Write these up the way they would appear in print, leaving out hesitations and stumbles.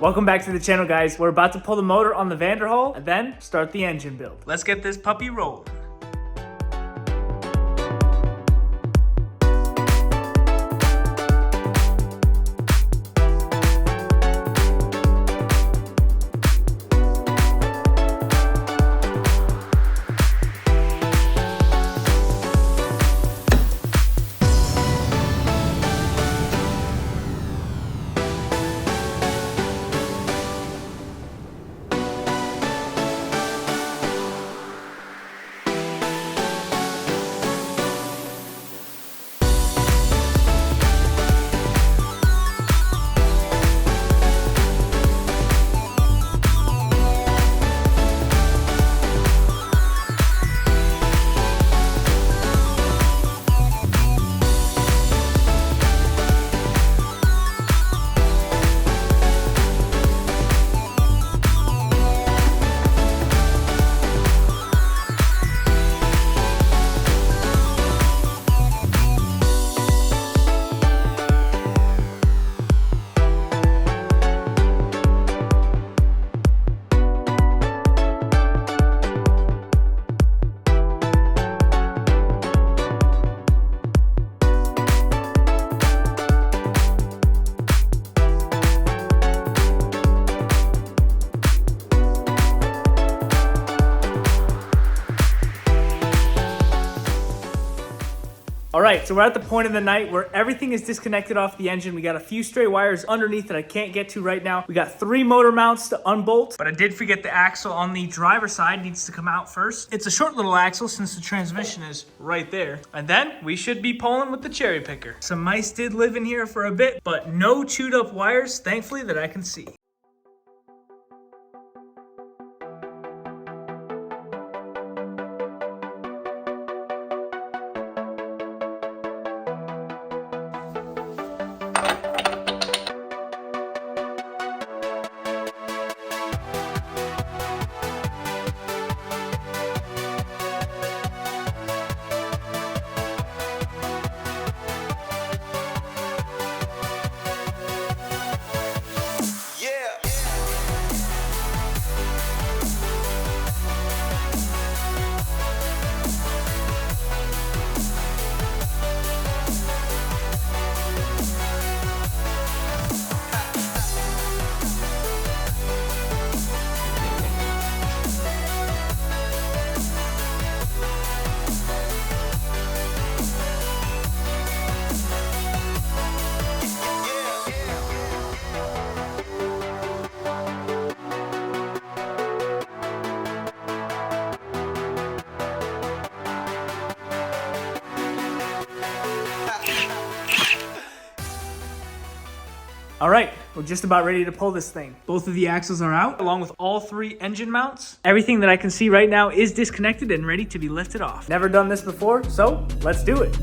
Welcome back to the channel, guys. We're about to pull the motor on the Vanderhall and then start the engine build. Let's get this puppy rolling. All right, so we're at the point of the night where everything is disconnected off the engine. We got a few stray wires underneath that I can't get to right now. We got 3 motor mounts to unbolt, but I did forget the axle on the driver's side needs to come out first. It's a short little axle since the transmission is right there. And then we should be pulling with the cherry picker. Some mice did live in here for a bit, but no chewed up wires, thankfully, that I can see. All right, we're just about ready to pull this thing. Both of the axles are out, along with all 3 engine mounts. Everything that I can see right now is disconnected and ready to be lifted off. Never done this before, so let's do it.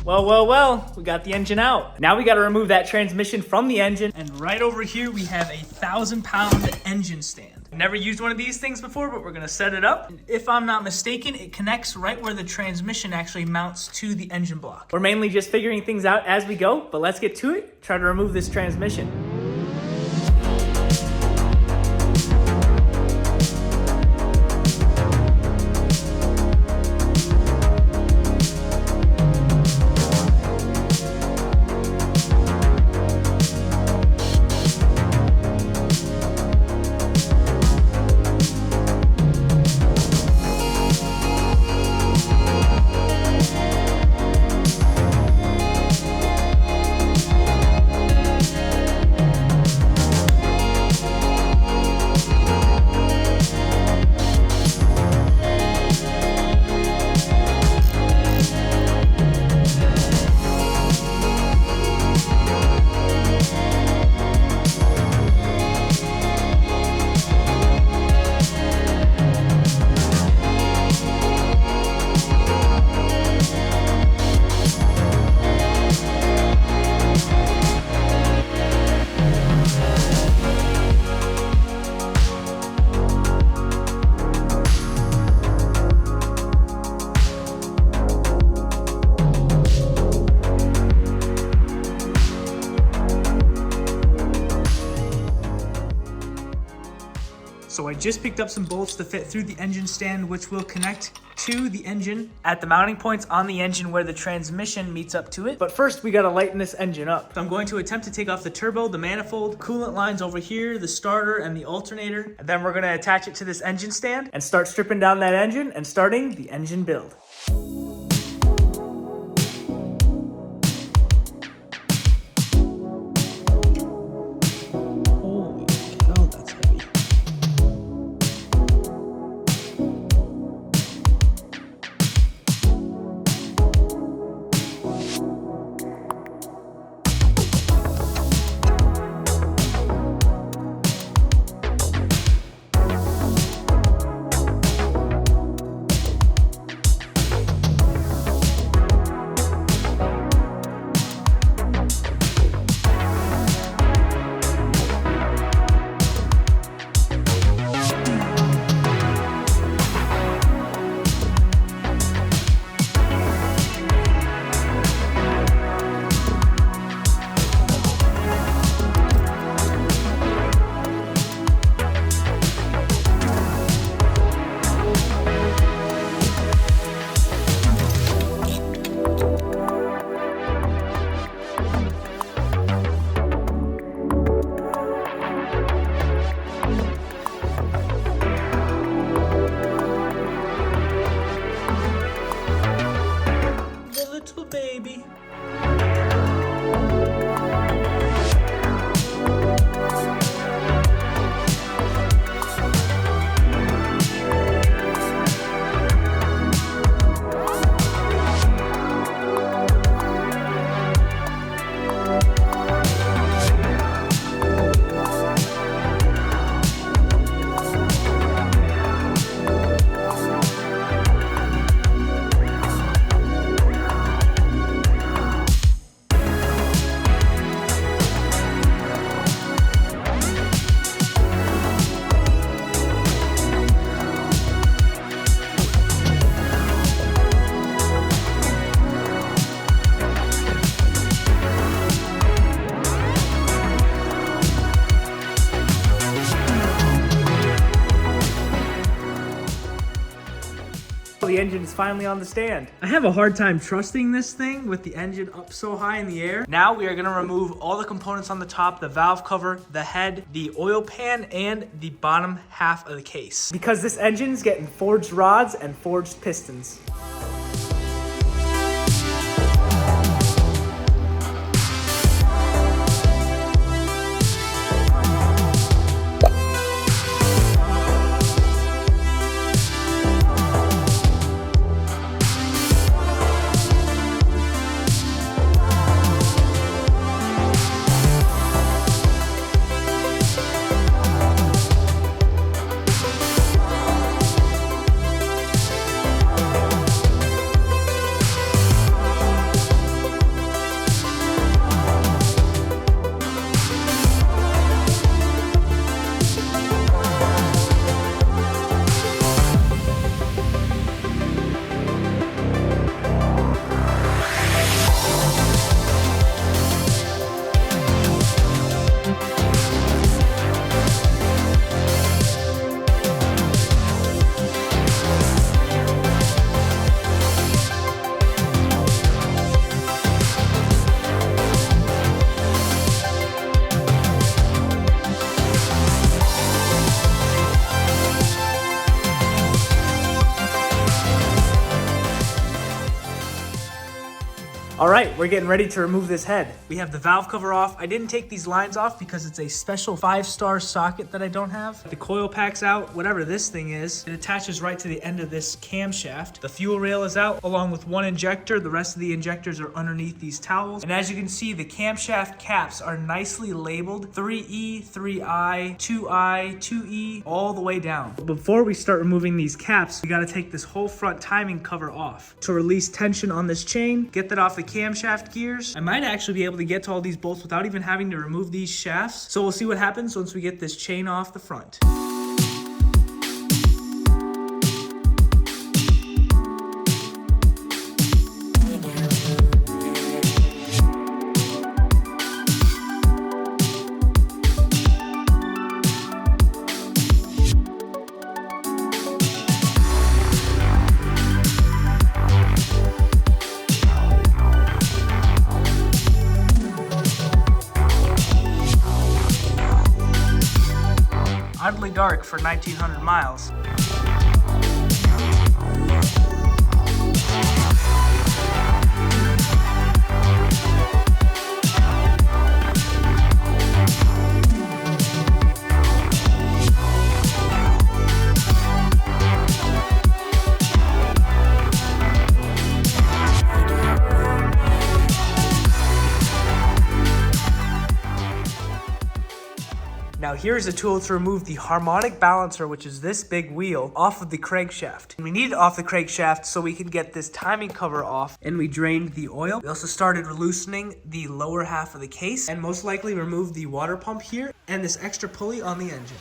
Well, we got the engine out. Now we got to remove that transmission from the engine. And right over here, we have a 1,000-pound engine stand. Never used one of these things before, but we're gonna set it up. And if I'm not mistaken, it connects right where the transmission actually mounts to the engine block. We're mainly just figuring things out as we go, but let's get to it. Try to remove this transmission. So I just picked up some bolts to fit through the engine stand, which will connect to the engine at the mounting points on the engine where the transmission meets up to it. But first we gotta lighten this engine up. So I'm going to attempt to take off the turbo, the manifold, coolant lines over here, the starter and the alternator. And then we're gonna attach it to this engine stand and start stripping down that engine and starting the engine build. The engine is finally on the stand. I have a hard time trusting this thing with the engine up so high in the air. Now we are gonna remove all the components on the top, the valve cover, the head, the oil pan, and the bottom half of the case. Because this engine's getting forged rods and forged pistons. All right, we're getting ready to remove this head. We have the valve cover off. I didn't take these lines off because it's a special 5-star socket that I don't have. The coil pack's out, whatever this thing is. It attaches right to the end of this camshaft. The fuel rail is out along with one injector. The rest of the injectors are underneath these towels. And as you can see, the camshaft caps are nicely labeled 3E, 3I, 2I, 2E, all the way down. Before we start removing these caps, we gotta take this whole front timing cover off to release tension on this chain, get that off the camshaft gears. I might actually be able to get to all these bolts without even having to remove these shafts. So we'll see what happens once we get this chain off the front. Oddly dark for 1900 miles. Now here's a tool to remove the harmonic balancer, which is this big wheel, off of the crankshaft. And we need it off the crankshaft so we can get this timing cover off, and we drained the oil. We also started loosening the lower half of the case, and most likely remove the water pump here and this extra pulley on the engine.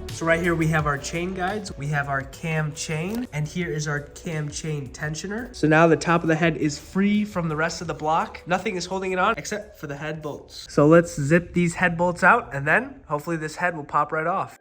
So right here we have our chain guides, we have our cam chain, and here is our cam chain tensioner. So now the top of the head is free from the rest of the block. Nothing is holding it on except for the head bolts. So let's zip these head bolts out, and then hopefully this head will pop right off.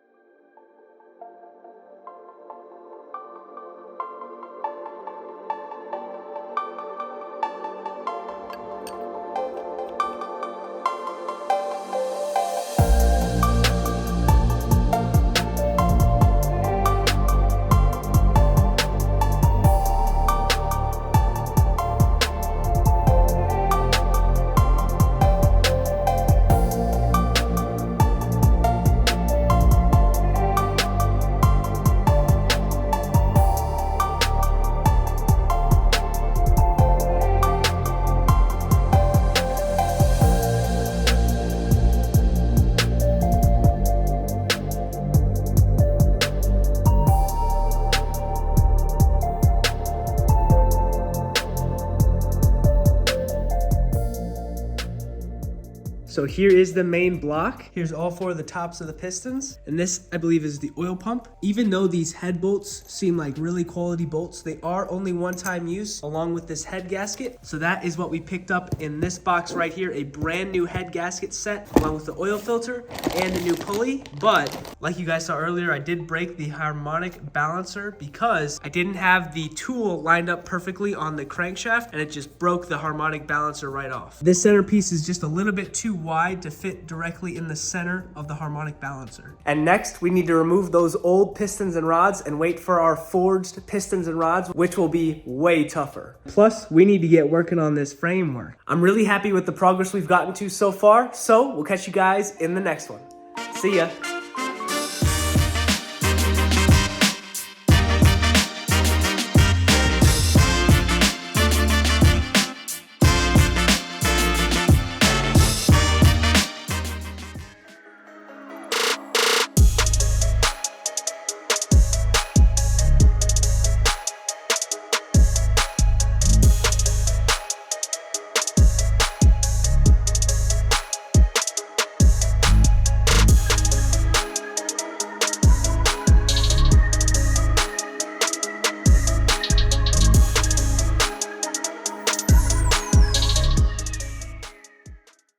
So here is the main block. Here's all four of the tops of the pistons. And this, I believe, is the oil pump. Even though these head bolts seem like really quality bolts, they are only one-time use along with this head gasket. So that is what we picked up in this box right here, a brand new head gasket set along with the oil filter and a new pulley. But Like you guys saw earlier, I did break the harmonic balancer because I didn't have the tool lined up perfectly on the crankshaft, and it just broke the harmonic balancer right off. This centerpiece is just a little bit too wide to fit directly in the center of the harmonic balancer. And next, we need to remove those old pistons and rods and wait for our forged pistons and rods, which will be way tougher. Plus, we need to get working on this framework. I'm really happy with the progress we've gotten to so far, so we'll catch you guys in the next one. See ya.